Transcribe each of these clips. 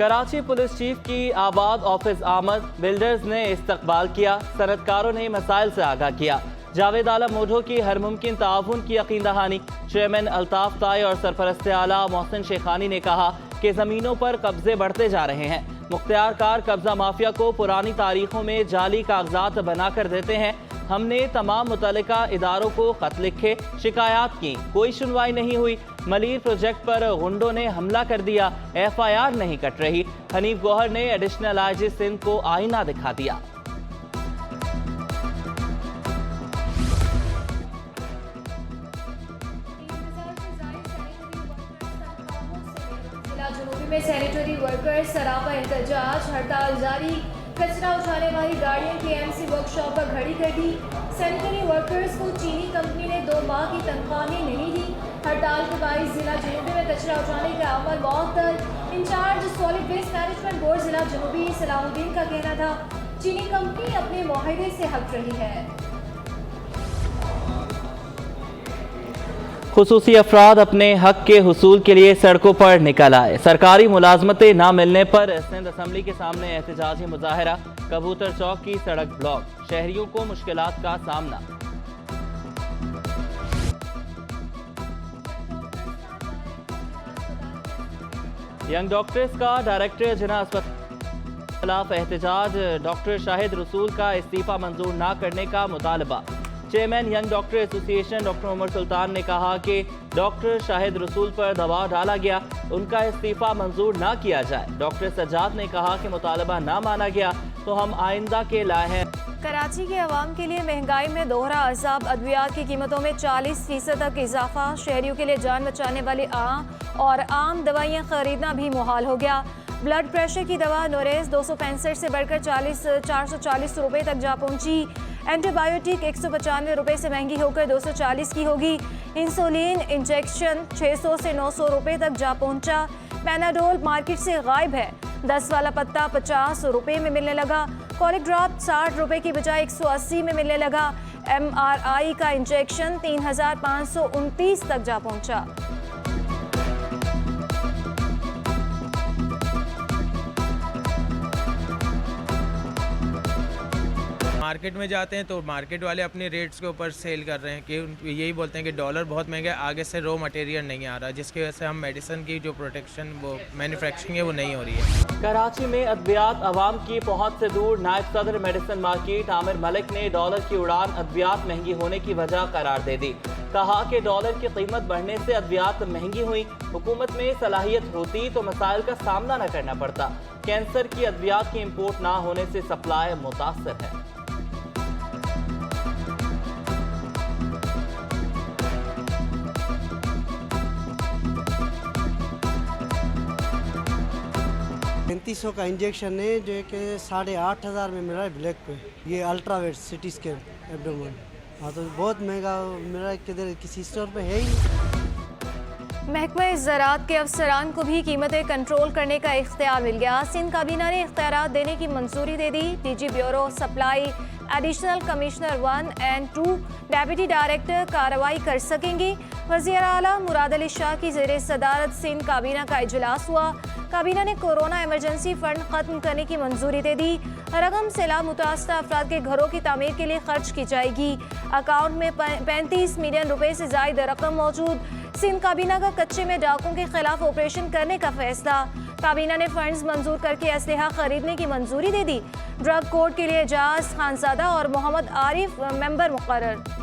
Karachi police chief की आबाद office आमद, बिल्डर्स ने इस्तकबाल किया, सनतकारों ने मसाइल से आगाह किया। जावेद आलम मोढो की हर मुमकिन ताउन की यकीन दहानी। चेयरमैन अल्ताफ ताई और सरपरस्त आला मोहसिन शेखानी ने कहा कि ज़मीनों पर कब्जे बढ़ते जा रहे हैं। मुख्तियार कार कब्जा माफिया को पुरानी तारीखों में जाली कागजात बनाकर देते हैं। हमने तमाम मुतल्लिका इदारों को खत लिखे, शिकायत की, कोई सुनवाई नहीं हुई। मलीर प्रोजेक्ट पर गुंडों ने हमला कर दिया, FIR नहीं कट रही। हनीफ गौहर ने एडिशनल IG सिंध को आईना दिखा दिया। जुनूबी में सैनिटरी वर्कर्स सरापा एहतजाज, हड़ताल जारी। कचरा उठाने वाली गाड़ियां KMC वर्कशॉप पर खड़ी कर दी। सैनिटरी वर्कर्स को चीनी कंपनी ने 2 माह की तनख्वाहें नहीं दी। हड़ताल के बाईस जिला जुनूबी में कचरा उठाने का अमल मअतल। Incharge solid waste management board जिला जुनूबी सलाहुद्दीन का कहना था चीनी कंपनी अपने मुआहदे से हट रही है। खुसूसी अफराद अपने हक के हुसूल के लिए सड़कों पर निकल आए। सरकारी मुलाजमतें न मिलने पर सिंध असम्बली के सामने एहतजाजी मुजाहरा। कबूतर चौक की सड़क ब्लॉक, शहरियों को मुश्किलात का सामना। यंग डॉक्टर्स का डायरेक्टर जिला अस्पताल के खिलाफ एहतजाज। डॉक्टर शाहिद रसूल का इस्तीफा मंजूर न करने का मुतालबा। Chairman young doctor association doctor Umar Sultan ने कहा कि डॉक्टर शाहिद रसूल पर दबाव डाला गया, उनका इस्तीफा मंजूर ना किया जाए। डॉक्टर सज्जाद ने कहा कि मुतालबा ना माना गया तो हम आइंदा के लाए हैं। कराची के अवाम के लिए महंगाई में दोहरा अज़ाब। अद्वियात की कीमतों में 40% तक इजाफा। शहरियों के लिए जान बचाने वाली आम दवाइयाँ खरीदना भी मुहाल हो गया। ब्लड प्रेशर की दवा नोरेस 265 से बढ़कर 440 रुपए तक जा पहुंची। एंटीबायोटिक 195 रुपए से महंगी होकर 240 की होगी। इंसुलिन इंजेक्शन 600 से 900 रुपए तक जा पहुंचा। पैनाडोल मार्केट से गायब है। 10 वाला पत्ता 50 रुपए में मिलने लगा। कॉलिक ड्रॉप 60 रुपए की बजाय 180 में मिलने लगा। MRI का इंजेक्शन 3529 तक जा पहुंचा। मार्केट में जाते हैं तो मार्केट वाले अपने रेट्स के ऊपर सेल कर रहे हैं कि यही बोलते हैं कि डॉलर बहुत महंगा है, आगे से रॉ मटेरियल नहीं आ रहा, जिसकी वजह से हम मेडिसिन की जो प्रोटेक्शन वो मैन्युफैक्चरिंग है वो नहीं हो रही है। कराची में अद्वियात अवाम की पहुंच से दूर। नायब सदर मेडिसिन मार्केट आमिर मलिक ने डॉलर की उड़ान अद्वियात महंगी होने की वजह करार दे दी। कहा कि डॉलर की कीमत बढ़ने से अद्वियात महंगी हुई। हुकूमत में सलाहियत होती तो मसाइल का सामना न करना पड़ता। कैंसर की अद्वियात की इम्पोर्ट ना होने से सप्लाई मुतासर है। $3500 का इंजेक्शन है जो कि 8500 में मिल रहा है ब्लैक पे। ये अल्ट्रावेट CT स्कैन एब्डोमेन। हाँ तो बहुत महंगा मिल रहा है, किधर किसी स्टोर पे है ही। महकमा ज़राअत के अफसरान को भी कीमतें कंट्रोल करने का इख्तियार मिल गया। सिंध काबीना ने इख्तियारात देने की मंजूरी दे दी। DG bureau supply, additional commissioner 1 और 2, डेप्यूटी डायरेक्टर कार्रवाई कर सकेंगे। वज़ीर आला मुराद अली शाह की ज़ेरे सदारत सिंध काबीना का इजलास हुआ। काबीना ने कोरोना इमरजेंसी फंड खत्म करने की मंजूरी दे दी। रकम सैलाब मुतासरा अफराद के घरों की तामीर के लिए खर्च की जाएगी। अकाउंट में 35 मिलियन रुपए से ज़ायद रकम मौजूद। सिंध काबीना का कच्चे में डाकुओं के खिलाफ ऑपरेशन करने का फैसला। काबीना ने फंड्स मंजूर करके असलहा खरीदने की मंजूरी दे दी। ड्रग कोर्ट के लिए एजाज खानजादा और मोहम्मद आरिफ मेंबर मुकर्रर।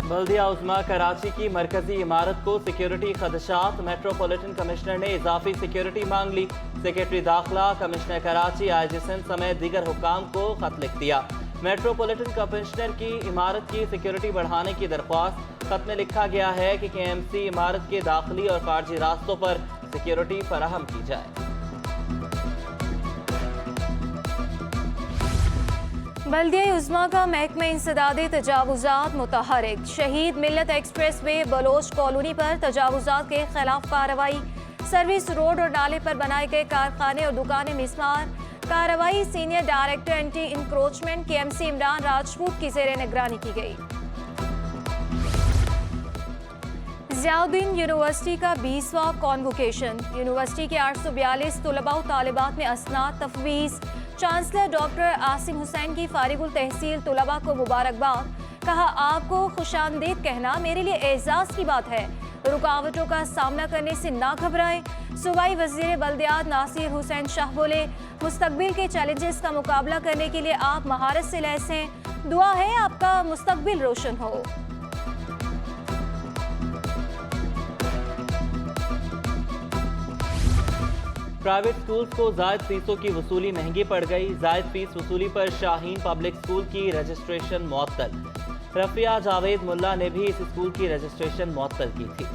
बल्दिया उज़्मा कराची की मरकजी इमारत को सिक्योरिटी खदशात। मेट्रोपॉलिटन कमिश्नर ने इजाफी सिक्योरिटी मांग ली। सेक्रेटरी दाखिला, कमिश्नर कराची, IG सिंध समेत दीगर हुक्काम को खत लिख दिया। मेट्रोपॉलिटन कमिश्नर की इमारत की सिक्योरिटी बढ़ाने की दरख्वास्त। खत में लिखा गया है कि KMC इमारत के दाखिली और खारजी रास्तों पर सिक्योरिटी फराहम की जाए। बल्दिया उज़्मा का महकमा इंसदादे तजावुज़ात मुतहरिक। शहीद मिल्लत एक्सप्रेस वे बलोच कॉलोनी पर तजावुज़ात के खिलाफ कार्रवाई। सर्विस रोड और नाले पर बनाए गए कारखाने और दुकानें मिसमार। कार्रवाई senior director anti encroachment KMC Imran Rajput की ज़ेरे निगरानी की गई। ज़ियाउद्दीन यूनिवर्सिटी का 20वां कॉन्वोकेशन। यूनिवर्सिटी के 842 तलबा व तालिबात में असनाद तफवीज़। चांसलर डॉक्टर आसिम हुसैन की फारिगुल तहसील तलबा को मुबारकबाद। कहा, आपको खुशामदीद कहना मेरे लिए एजाज़ की बात है। रुकावटों का सामना करने से ना घबराएं। सूबाई वज़ीर बल्दियात नासिर हुसैन शाह बोले, मुस्तकबिल के चैलेंजेस का मुकाबला करने के लिए आप महारत से लैस हैं। दुआ है आपका मुस्तकबिल रोशन हो। प्राइवेट स्कूल्स को जायद फीसों की वसूली महंगी पड़ गई। जायद फीस वसूली पर शाहीन पब्लिक स्कूल की रजिस्ट्रेशन मुअत्तल। रफिया जावेद मुल्ला ने भी इस स्कूल की रजिस्ट्रेशन मुअत्तल की थी।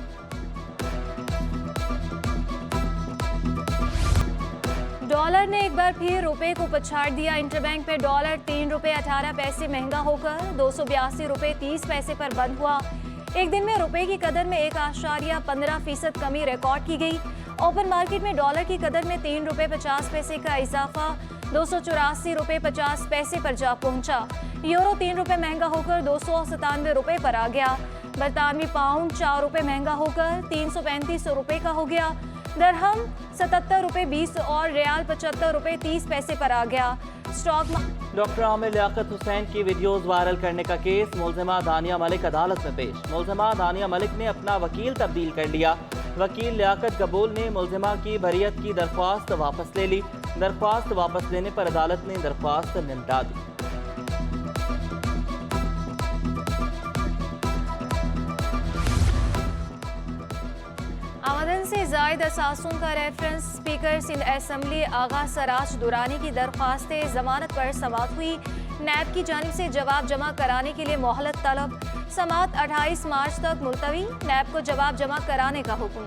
डॉलर ने एक बार फिर रुपए को पछाड़ दिया। इंटरबैंक पे डॉलर 3 रुपए 18 पैसे महंगा होकर 282 रुपए 30 पैसे पर बंद हुआ। एक दिन में रुपए की कदर में 1.15% कमी रिकॉर्ड की गई। ओपन मार्केट में डॉलर की कदर में 3 रुपए 50 पैसे का इजाफा 284 रुपए 50 पैसे पर जा पहुंचा। यूरो 3 रुपए महंगा होकर 297 रुपए पर आ गया। बरतानवी पाउंड 4 रुपए महंगा होकर 335 रुपए का हो गया। दरहम 77 रुपए 20 और रियाल 75 रुपए 30 पैसे पर आ गया। स्टॉक डॉक्टर आमिर लियाकत हुसैन की वीडियोस वायरल करने का केस। मुलजिमा दानिया मलिक अदालत में पेश। मुलजिमा दानिया मलिक ने अपना वकील तब्दील कर लिया। वकील लियाकत कबूल ने मुलजिमा की बरियत की दरख्वास्त वापस ले ली। दरख्वास्त वापस लेने पर अदालत ने दरख्वास्त निपटा दी। आमदन से जायद असासों का रेफरेंस। स्पीकर सिंध असम्बली आगा सराज दुरानी की दरख्वास्त जमानत पर समाअत हुई। नैब की जानिब से जवाब जमा कराने के लिए मोहलत तलब। समाअत 28 मार्च तक मुलतवी। नैब को जवाब जमा कराने का हुक्म।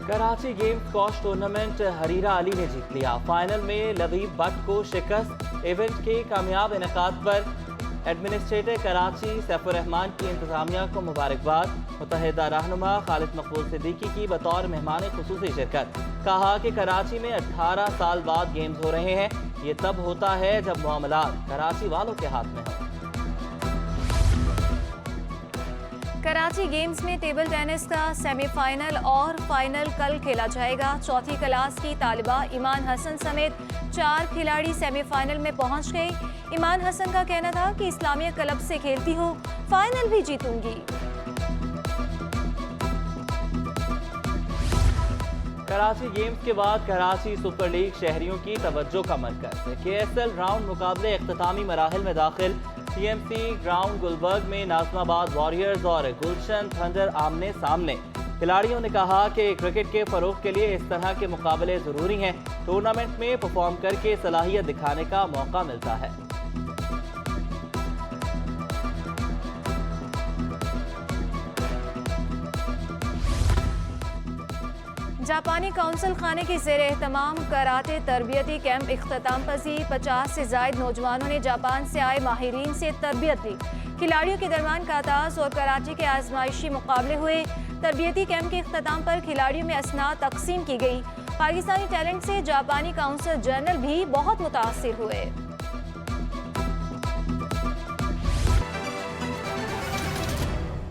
Karachi games squash tournament Hareera Ali ने जीत लिया। फाइनल में लबीब भट्ट को शिकस्त। इवेंट के कामयाब इनेकाद पर एडमिनिस्ट्रेटर कराची सैफुर रहमान की इंतजामिया को मुबारकबाद। मुत्तहिदा रहनुमा खालिद मकबूल सिद्दीकी की बतौर मेहमान खुसूसी शिरकत। कहा कि कराची में 18 साल बाद गेम्स हो रहे हैं। ये तब होता है जब मामलात कराची वालों के हाथ में हो। कराची गेम्स में टेबल टेनिस का सेमीफाइनल और फाइनल कल खेला जाएगा। चौथी क्लास की तालिबा ईमान हसन समेत 4 खिलाड़ी सेमीफाइनल में पहुंच गए। ईमान हसन का कहना था कि इस्लामिया क्लब से खेलती हूँ, फाइनल भी जीतूंगी। कराची गेम्स के बाद कराची सुपर लीग शहरियों की तवज्जो का मरकज। KSL राउंड मुकाबले इख्तितामी मराहिल में दाखिल। TMC ग्राउंड गुलबर्ग में नाज़िमाबाद वॉरियर्स और गुलशन थंडर आमने सामने। खिलाड़ियों ने कहा कि क्रिकेट के फरोग के लिए इस तरह के मुकाबले ज़रूरी हैं। टूर्नामेंट में परफॉर्म करके सलाहियत दिखाने का मौका मिलता है। जापानी काउंसिल खाने के ज़ेर एहतमाम कराटे तरबियती कैंप इख्तिताम पजीर। 50 से ज़ायद नौजवानों ने जापान से आए माहिरीन से तरबियत ली। खिलाड़ियों के दरमियान काताज और कराची के आजमाइशी मुकाबले हुए। तरबियती कैंप के इख्तिताम पर खिलाड़ियों में असनाद तकसीम की गई। पाकिस्तानी टैलेंट से जापानी काउंसिल जनरल भी बहुत मुतासिर हुए।